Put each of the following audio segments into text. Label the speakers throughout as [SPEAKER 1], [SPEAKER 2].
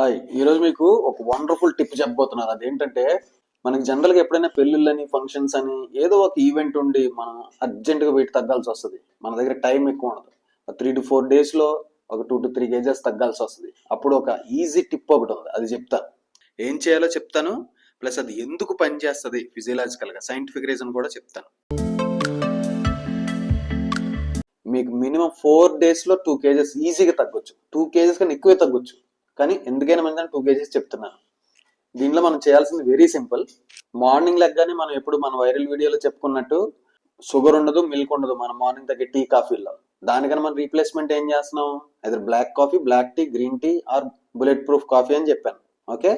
[SPEAKER 1] Hi, ఈరోజు మీకు ఒక వండర్ఫుల్ టిప్ చెప్పబోతున్నారు. అదేంటంటే మనకి జనరల్గా ఎప్పుడైనా పెళ్ళిళ్ళని ఫంక్షన్స్ అని ఏదో ఒక ఈవెంట్ ఉండి మనం అర్జెంటుగా వెయిట్ తగ్గాల్సి వస్తుంది. మన దగ్గర టైం ఎక్కువ ఉండదు. 3 to 4 డేస్లో ఒక 2 to 3 కేజెస్ తగ్గాల్సి వస్తుంది. అప్పుడు ఒక ఈజీ టిప్ ఒకటి ఉంది, అది చెప్తాను. ఏం చేయాలో చెప్తాను, ప్లస్ అది ఎందుకు పనిచేస్తుంది ఫిజియలాజికల్గా, సైంటిఫిక్ రీజన్ కూడా చెప్తాను. మీకు మినిమం 4 డేస్లో 2 కేజెస్ ఈజీగా తగ్గొచ్చు. 2 కేజెస్ కన్నా ఎక్కువే తగ్గొచ్చు. కానీ ఎందుకైనా మంచిదని 2 కేజెస్ చెప్తున్నాను. దీంట్లో మనం చేయాల్సింది వెరీ సింపుల్. మార్నింగ్ లెగ్గానే మనం ఎప్పుడు మన వైరల్ వీడియోలో చెప్పుకున్నట్టు షుగర్ ఉండదు, మిల్క్ ఉండదు మన మార్నింగ్ తగ్గే టీ కాఫీలో. దానికన్నా మనం రీప్లేస్మెంట్ ఏం చేస్తున్నాం? అయితే black coffee, black tea, green tea or bullet proof coffee అని చెప్పాను. ఓకే,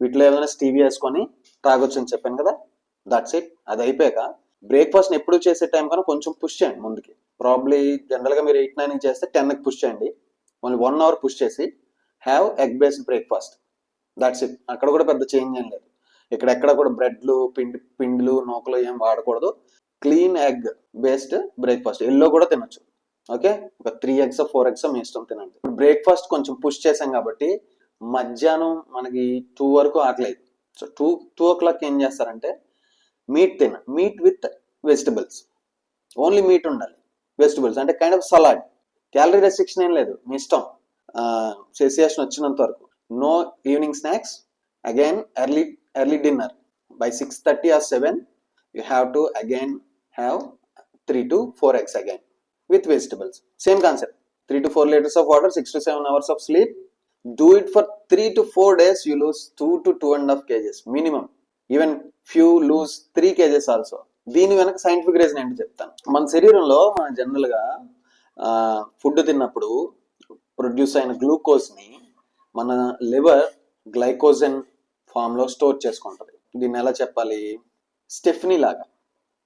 [SPEAKER 1] వీటిలో ఏదైనా స్టీవీ వేసుకొని తాగొచ్చు అని చెప్పాను కదా. That's it. అది అయిపోయాక బ్రేక్ఫాస్ట్ ఎప్పుడు చేసే టైం కన్నా కొంచెం పుష్ చేయండి ముందుకి. ప్రాబ్లీ జనరల్గా మీరు 8-9 చేస్తే 10కి పుష్ చేయండి. మళ్ళీ 1 hour పుష్ చేసి have egg based breakfast. That's it. అక్కడ కూడా పెద్ద చేంజ్ ఏం లేదు. ఎక్కడ కూడా బ్రెడ్లు, పిండిలు, నూకలు ఏం వాడకూడదు. Clean egg based breakfast. Yellow కూడా తినొచ్చు. ఓకే, ఒక 3 eggs 4 eggs మీ ఇష్టం తినండి. బ్రేక్ఫాస్ట్ కొంచెం పుష్ చేసాం కాబట్టి మధ్యాహ్నం మనకి 2 వరకు ఆకలేదు. సో 2 o'clock ఏం చేస్తారంటే meat with vegetables. Only meat ఉండాలి, వెజిటబుల్స్ అంటే kind of salad. Calorie restriction ఏం లేదు, మీ ఇష్టం. సెసియేషన్ వచ్చినంత వరకు. No evening snacks. Again early dinner by 6:30 or 7 you have to again have 3 to 4 eggs again with vegetables. Same concept. 3 to 4 liters of water, 6 to 7 hours of sleep. Do it for 3 to 4 days. You lose 2 to 2.5 kgs minimum. Even few lose 3 kgs also. దీని వెనక scientific reason ఏంటి చెప్తాను. మన శరీరంలో మనం జనరల్గా food తిన్నప్పుడు produce అయిన గ్లూకోజ్ని మన లివర్ గ్లైకోజన్ ఫామ్లో స్టోర్ చేసుకుంటుంది. దీన్ని ఎలా చెప్పాలి? స్టెఫనీ లాగా.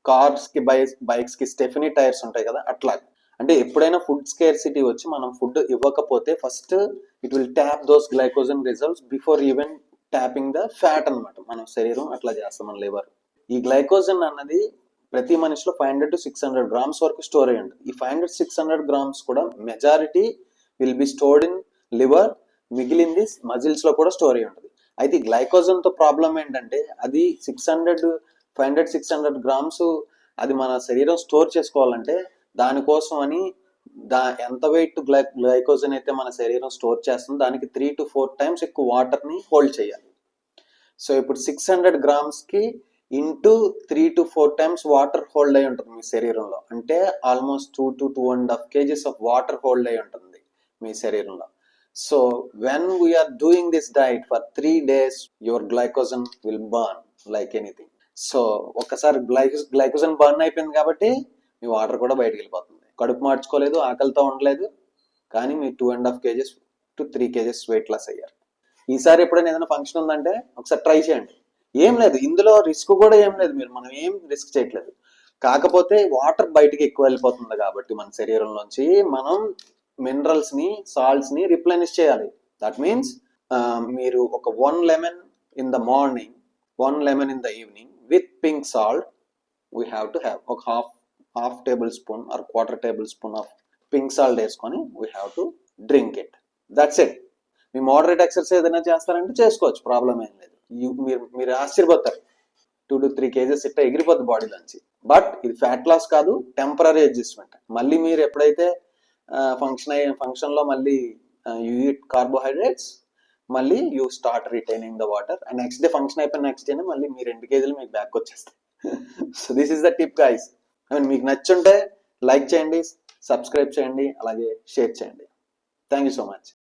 [SPEAKER 1] కార్స్కి బైక్స్కి స్టెఫనీ టైర్స్ ఉంటాయి కదా, అట్లాగా. అంటే ఎప్పుడైనా ఫుడ్ స్కేర్సిటీ వచ్చి మనం ఫుడ్ ఇవ్వకపోతే first it will tap those glycogen reserves before even tapping the fat అనమాట. మన శరీరం అట్లా చేస్తాం, మన లివర్. ఈ గ్లైకోజన్ అన్నది ప్రతి మనిషిలో 500 to 600 grams వరకు స్టోర్ అయ్యి ఉంటుంది. ఈ 500-600 grams కూడా majority will be stored in liver, మిగిలింది మజిల్స్ లో కూడా స్టోర్ అయ్యి ఉంటుంది. అయితే గ్లైకోజన్ తో ప్రాబ్లం ఏంటంటే అది 500-600 grams అది మన శరీరం స్టోర్ చేసుకోవాలంటే దానికోసం అని ఎంత వెయిట్ గ్లైకోజన్ అయితే మన శరీరం స్టోర్ చేస్తుందో దానికి 3 to 4 times ఎక్కువ వాటర్ ని హోల్డ్ చేయాలి. సో ఇప్పుడు 600 grams కి into 3 to 4 times water hold అయి ఉంటుంది మీ శరీరంలో. అంటే almost 2 to 2.5 kgs of water hold అయి ఉంటుంది మీ శరీరంలో. So when we are doing this diet for 3 days your glycogen will burn like anything. So ఒక్కసారి గ్లైకోజన్ బర్న్ అయిపోయింది కాబట్టి మీ వాటర్ కూడా బయటకు వెళ్ళిపోతుంది. కడుపు మార్చుకోలేదు, ఆకలితో ఉండలేదు, కానీ మీ 2.5 kgs to 3 kgs weight loss అయ్యారు. ఈసారి ఎప్పుడైనా ఏదైనా ఫంక్షన్ ఉందంటే ఒకసారి ట్రై చేయండి. ఏం లేదు, ఇందులో రిస్క్ కూడా ఏం లేదు. మనం ఏం రిస్క్ చేయట్లేదు. కాకపోతే వాటర్ బయటికి ఎక్కువ వెళ్ళిపోతుంది కాబట్టి మన శరీరంలోంచి మనం మినరల్స్ ని, సాల్ట్స్ ని రిప్లెనిష్ చేయాలి. దట్ మీన్స్ మీరు ఒక 1 lemon in the morning, 1 lemon in the evening with pink salt we have to have. ఒక half tablespoon or 1/4 tablespoon of pink salt వేసుకొని we have to drink it. That's it. మీ moderate exercise ఏదైనా చేస్తారంటే చేసుకోవచ్చు, problem ఏం లేదు. మీరు ఆశ్చర్యపోతారు, 2 to 3 kgs ఇట్లా ఎగిరిపోద్ది బాడీలోంచి. బట్ ఇది ఫ్యాట్ లాస్ కాదు, టెంపరీ అడ్జస్ట్మెంట్. మళ్ళీ మీరు ఎప్పుడైతే ఫంక్షన్ లో మళ్ళీ యూ ఈట్ కార్బోహైడ్రేట్స్, మళ్ళీ you start retaining the water, and next day function అయిపోయిన నెక్స్ట్ డేనే మళ్ళీ మీ 2 kgs మీకు బ్యాక్ వచ్చేస్తాయి. So this is the tip guys. మీకు నచ్చుంటే లైక్ చేయండి, సబ్స్క్రైబ్ చేయండి, అలాగే షేర్ చేయండి. Thank you so much.